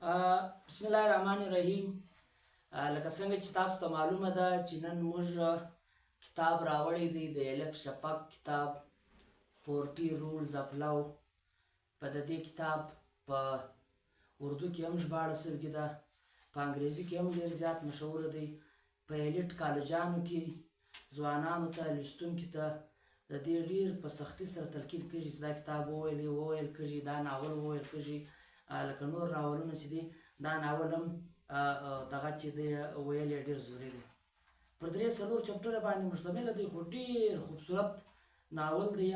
بسم الله الرحمن الرحیم. لکه څنګه چې تاسو ته معلومه ده چې نن موږ کتاب راوړی دی د الف شفق کتاب 40 رولز اف لو. په د دې کتاب په اردو کې هم ژباړه شوې ده، په انګریزي کې هم ډېر زیات مشهور دی. په ایلیټ کالجانو کې ځوانانو ته لوستونکي ته د دې ډېر په سختي سره تلقین کېږي چې دا کتاب وویل کېږي، دا ناول وویل کېږي. لکه نور ناولونه چې دي، دا ناول هم دغه چې دی ویل یې ډېر ضروري دی. پر 3-4 چپټره باندې مشتمله دی، خو ډېر خوبصورت ناول دی.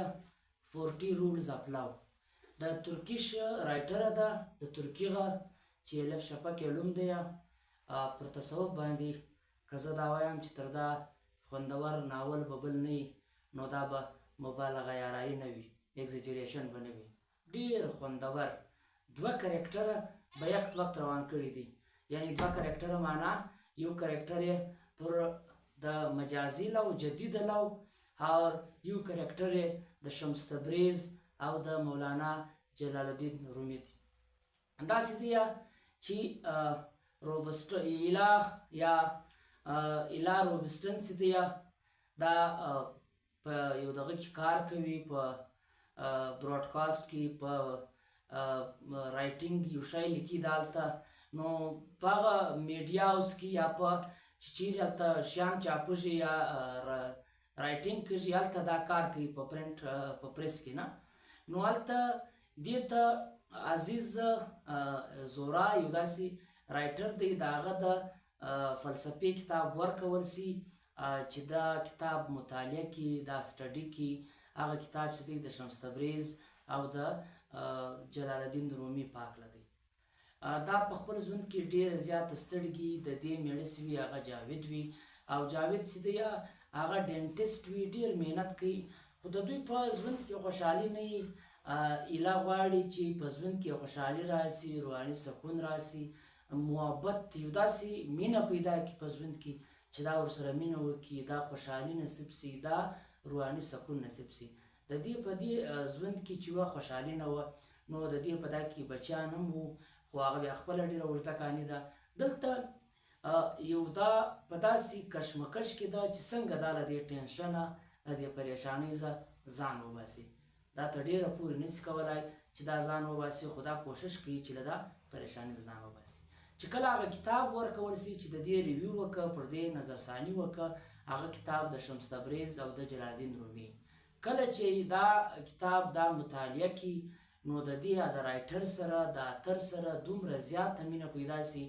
40 رولز اف لو د ترکیش رایټره ده، د ترکیغه چې الف شفق یې نوم دی. پر تصوف باندې که زه دا وایم چې تر دا خوندور ناول به بل نه وي، نو دا به مبالغه یارایي نه وي، اگزیجریشن به نه وي. ډېر خوندور 2 کرکټره به یک وخت روان کړي دي. یعنی 2 کرکټره معنا یو کرکټر یې پر د مجازي لو جدید لو او یو کرکټر یې د شمس تبریز او د مولانا جلال الدین رومي دی. داسې دی چې ایلا روبسټنس دی، دا په یو دغه کې کار کوي، په براډکاسټ کې، په رایټینګ یو شی لیکي دالته. نو په هغه میډیا هاوس کې یا په چې چیرې هلته شیان چاپېږي یا رایټینګ کېږي، هلته دا کار کوي په پرنټ په پریس کې نه. نو هلته دې ته عزیز زورا یو داسې رایټر دی، د هغه د فلسفې کتاب ورکول سي چې دا کتاب مطالعه کړي، دا سټډي کړي. هغه کتاب چې دی د شمس تبریز او د جلال الدین رومي په هکله دی. دا په خپل ژوند کې ډېره زیاته ستړګي د دې مېړه سوي هغه جاوید وي، او جاوید چې دی هغه ډینټسټ وي، ډېر محنت کوي، خو د دوی په ژوند کې خوشحالي نه وي. ایله غواړي چې په ژوند کې خوشحالي راسي، روحاني سکون راسي، محبت یو داسې مینه پیدا کړي په ژوند کې چې دا ورسره مینه وکړي، دا خوشحالي نصیب سي، دا روحاني سکون نصیب سي. د دې په دې ژوند کې چې وه خوشحالي نه وه، نو د دې په دا کې بچیان هم وو، خو هغه بیا خپله ډېره اوږده کاني ده. دلته یو دا په داسې کشمکش کې ده چې څنګه دا له دې ټینشنه له دې پریشانۍ ځان وباسي. دا ته ډېره پورې نسي کولی چې دا ځان وباسي، خو دا کوشش کوي چې له دا پریشانۍ ځان وباسي. چې کله هغه کتاب ورکول سي چې د دې ریویو وکړه، پر دې نظرثاني وکړه، هغه کتاب د شمس تبریز او د جلال الدین رومي. کله چې دا کتاب دا مطالعه کړي، نو د دې د رایټر سره د اتر سره دومره زیاته مینه پیدا سي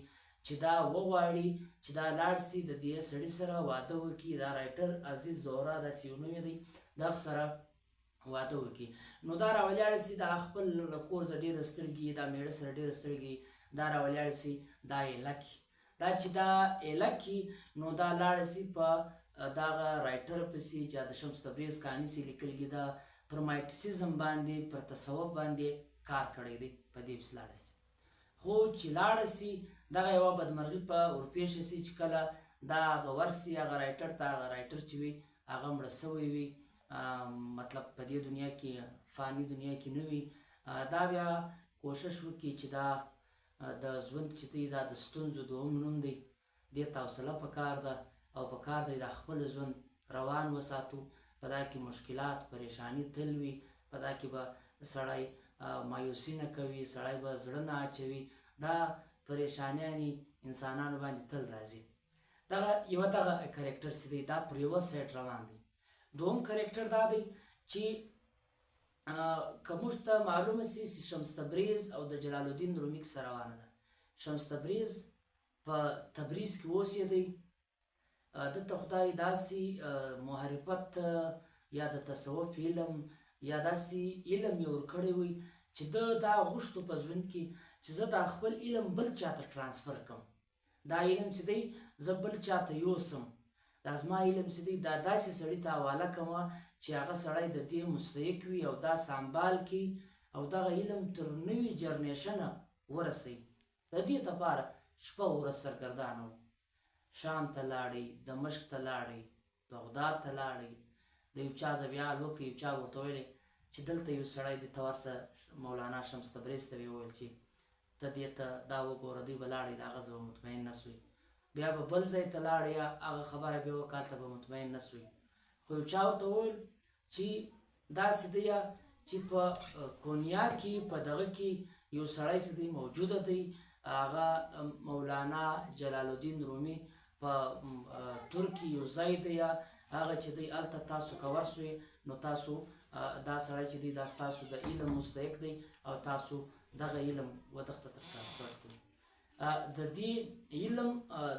چې دا وغواړي چې دا لاړ سي د دې سړي سره واده وکړي. دا رایټر عزیز زهرا داسې یو نوم دی، دغه سره واده وکړي. نو دا راولاړ سي، دا خپل کور ته ډېره ستړګي، دا مېړه سره ډېره ستړګي، دا راولاړ سي دا ایله کي. دا چې دا ایله کي، نو دا لاړ سي په دغه رایټر پسې چې د شمس تبریز کہاني سي لیکلي ده، پر مایټیسیزم باندې، پر تصوف باندې کار کړی دی، په دې پسې لاړه سي. خو چې لاړه سي، دغه یوه بدمرغي په ورپېښه سي چې کله دا هغه ورسي هغه رایټر ته، هغه رایټر چې وي هغه مړه سوی وي، مطلب په دې دنیا کې فاني دنیا کې نه وي. دا بیا کوشش وکړي چې دا د ژوند چې دی دا د ستونزو دوم نوم دی، دې ته حوصله پکار ده او پکار دی دا خپل ژوند روان وساتو. په دا کې مشکلات پریشانی تل وي، په دا کې به سړی مایوسي نه کوي، سړی به زړه نه اچوي، دا پریشانیانې انسانانو باندې تل راځي. دغه یوه دغه کرکټر چې دی دا پر یوه سایډ روان دی. دوم کرکټر دا دی چې که موږ ته معلومه سي چې شمس تبریز او د جلال الدین رومي کیسه روانه ده. شمس تبریز په تبریز کې اوسېدی، دلته خدای داسې معرفت یا د تصوف علم یا داسې علم یې ورکړی وی چې ده دا غوښتو په ژوند کې چې زه دا خپل علم بل چاته ټرانسفر کړم. دا علم چې دی زه بل چاته یوسم، دا زما علم چې دی دا داسې سړي ته حواله کړمه چې هغه سړی د دې مستحق وي او دا سنبال کړي او دغه علم تر نوي جرنیشنه ورسوي. د دې دپاره شپه ورځ سرګردانه و. شام ته لاړی، دمشق ته لاړی، بغداد ته لاړی، د یو چا زویال وکړي، یو چا ورته ویلی چې دلته یو سړی دی، ته ورسه مولانا شمس تبریز ته ویې ویل چې ته دې ته دا وګوره دوی به لاړې د هغه زه به مطمئن نه سوې بیا به بل ځای ته لاړ یا هغه خبره بیا وکړه هلته به مطمئن نه سوې خو یو چا ورته وویل چې داسې دی چې په کونیا کې په دغه کې یو سړی چې دی موجوده دی هغه مولانا جلال الدین رومي په ترکي یو ځای دی هغه چې دی هلته تاسو که ورسوئ نو تاسو دا سړی چې دی دا ستاسو د علم مستحق دی او تاسو دغه علم ودغه ته ترانسفر کړئ د دې علم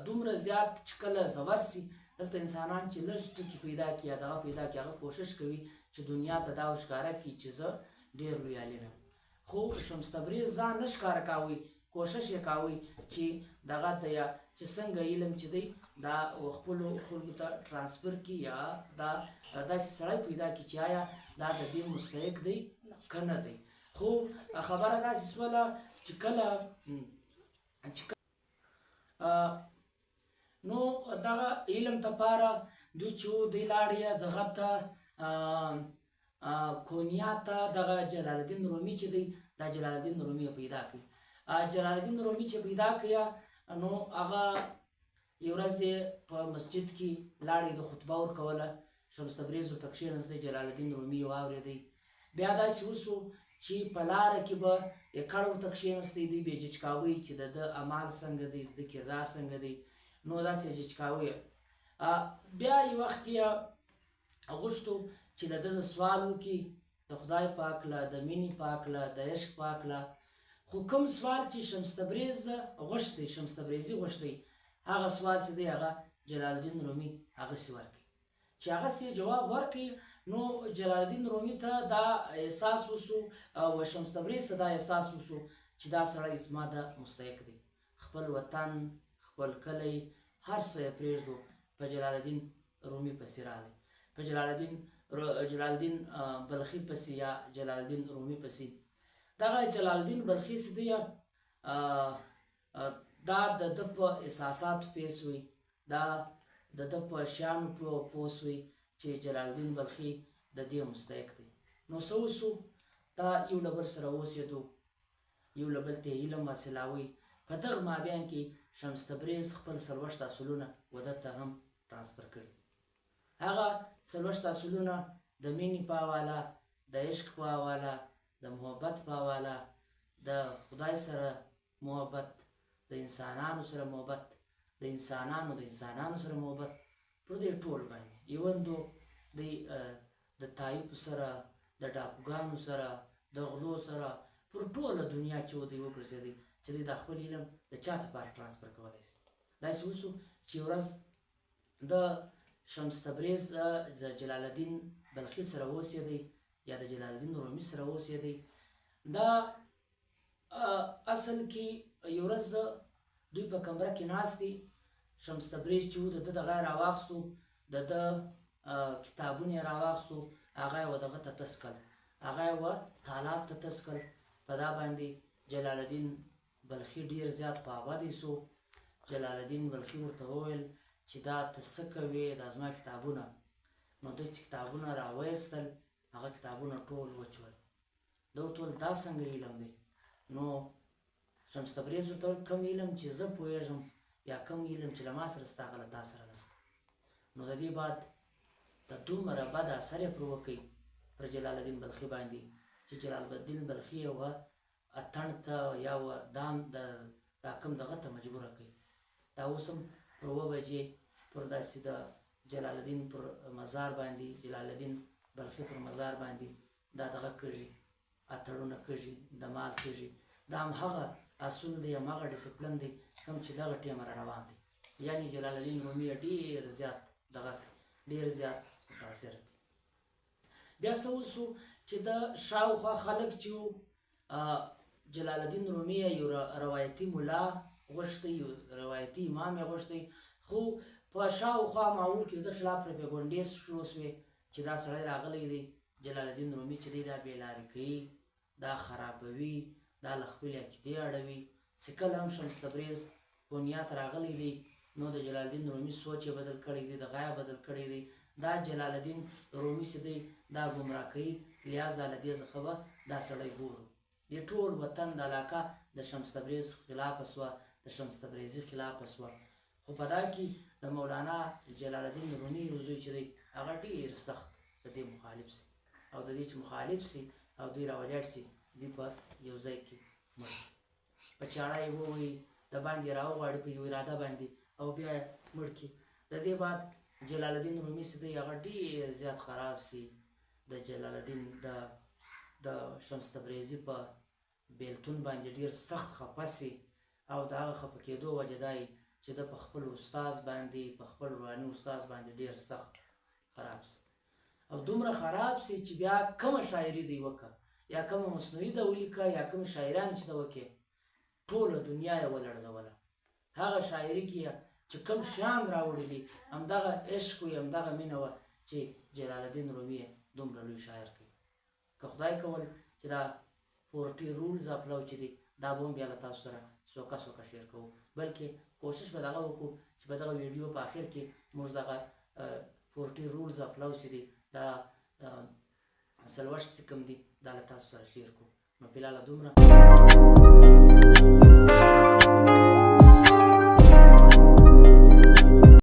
دومره زیات چې کله زور سي دلته انسانان چې لږ ټکي پیدا کړي یا دغه پیدا کړي هغه کوشش کوي چې دنیا ته دا وښکاره کړي چې زه ډېر لوی عالم یم خو شمس تبریز ځان نه ښکاره کاوه کوشش یې کاوه چې دغه دی چې څنګه علم چې دی دا خپلو خلکو ته ترانسفر کړي یا دا داسې سړی پیدا کړي چې آیا دا د دې مستحق دی که نه دی خو خبره داسې شوله چې کله نو دغه علم دپاره دوی چې دوی لاړې دغه ته کونیا ته دغه جلال الدین رومي چې دی دا جلال الدین رومي پیدا کړي جلال الدین رومي چې پیدا کړی نو هغه یو ورځ په مسجد کې لاړې د خطبه ورکوله شمس تبریز ورته کښېنستی جلال الدین رومي یې واورېدی بیا داسې وسو چې په لاره کې به یې کړ ورته کښېنستی دوی به یې جچکاوی چې د ده اعمال څنګه دی د ده کردار څنګه دی نو داسې یې جچکاوی بیا یو وخت کې غوښتو چې له ده زه سوال وکړي د خدای پاک له د مینې پاک له د عشق پاک له خو کوم سوال چې شمس تبریز غوښتی شمس تبریزي غوښتی هغه سوال چې دی هغه جلال الدین رومي هغسې ورکړي چې هغسې جواب ورکړي نو جلال الدین رومي ته دا احساس وسو او شمس تبریز ته دا احساس وسو چې دا سړی زما د مستحق دی خپل وطن خپل کلی هر څه یې پرېږدو په جلال الدین رومي پسې راغلی په جلال الدین بلخي پسې یا جلال الدین رومي پسې دغه جلال الدین بلخي چې دی دا د ده په احساساتو پوه سوی دا د ده په شیانو پوه سوی چې جلال الدین بلخي د دې مستحق دی نو څه وسو دا یو له بل سره اوسېدو یو له بل ته علم حاصلاوی په دغه مابین کې شمس تبریز خپل 40 اصلونه وده ته هم ترانسفر کړي هغه 40 اصلونه د مینې په حواله د عشق په حواله د محبت په حواله د خدای سره محبت د انسانانو سره محبت د انسانانو سره محبت پر دې ټول باندې ایوندو د تایب سره د ډاکوګانو سره د غلو سره پر ټوله دنیا چې دوی وګرځېدی چې دوی د خپل علم د چا دپاره ترانسفر کولی شي داسې وسو چې یو ورځ د شمس تبریز د جلال الدین بلخي سره اوسېدی یا د جلال الدین رومي سره اوسېدی دا اصل کې یو ورځ دوی په کمره کې ناست دي شمس تبریز چې و د ده دغه یې راواخیستو د ده کتابونه یې راواخیستو هغه یې و دغه ته تس کړل هغه یې و تالاب ته تس کړل په دا باندې جلال الدین بلخي ډېر زیات په ابادی سو جلال الدین بلخي ورته وویل چې دا ته څه کوې دا زما کتابونه نو دوی چې کتابونه راویستل هغه کتابونه ټول وچول ده ورته وویل دا څنګه علم دی نو شمس تبریز ورته وویل کوم علم چې زه پوهېږم یا کوم علم چې له ما سره ستا هغه له تا سره نشته نو د دې بعد د دومره بد اثر یې پر وکړ پر جلال الدین بلخي باندې چې جلال الدین بلخي یې وه اتڼ ته یا وه دا کوم دغه ته مجبوره کوي دا اوس هم پر 2 بجې پر داسې د جلال الدین پر مزار باندې جلال الدین بلخي پر مزار باندې دا دغه کږي اتړونه کږي دمال کږي دا هم هغه اصول دی هماغه ډسپلن دی کوم چې دغه ټیمه را روان دی یعنې جلال الدین رومي ډېر زیات دغه ډېر زیات متاثر بیا څه وسو چې د شاوخوا خلک چې وو جلال الدین رومي یو روایتي ملا غوښتی یو روایتي امام یې غوښتی خو په شاوخوا ماحول کې د خلاف پروپاګنډې شروع شوې چې دا سړی راغلی دی جلال الدین رومي چې دی دا بېلارې کوي دا خرابوي دا له خپلې عقیدې اړوي چې کله هم شمس تبریز کونیا ته راغلی دی نو د جلال الدین رومي سوچ یې بدل کړی دی دغه یې بدل کړی دی دا جلال الدین رومي چې دی دا ګمراه کوي لہذا له دې څخه به دا سړی ګورو دې ټول وطن د علاقه د شمس تبریز خلافه شوه، د شمس تبریزي خلافه شوه. خو په دا کې د مولانا جلال الدین رومي یو زوی چې دی هغه ډېر سخت د دې مخالف سي، او د دې چې مخالف سي او دوی راولاړ سي دوی په یو ځای کې مړ په چاړه یې ووهي، د باندې راوغواړي په یو اراده باندې او بیا یې مړ کړي. د دې بعد جلال الدین رومي چې دی هغه ډېر زیات خراب سي. د جلال الدین د شمس تبریزي په بیلتون باندې ډېر سخت خفه سي، او د هغه خفه کېدو وجه دا چې د په خپل استاذ باندې، په خپل روحاني استاذ باندې ډېر سخت خراب سي، او دومره خراب سي چې بیا کومه شاعري دی وکړه یا کومه مصنوعي ده ولیکه یا کوم شاعران چې ده وکړي، ټوله دنیا یې ولړزوله. هغه شاعري کې چې کوم شیان راوړي دي همدغه عشق وي، همدغه مینه وه چې جلال الدین رومي دومره لوی شاعر کوي. که خدای کول چې دا 40 رولز اف لو چې دي دا به هم بیا له تاسو سره سوکه شیر کوو، بلکې کوشش به دغه وکړو چې په دغه ویډیو په آخر کې موږ دغه 40 رولز اف لو چې دي دا 40 چې کوم دي دا له تاسو سره شیر کوو. نو فلحاله دومره.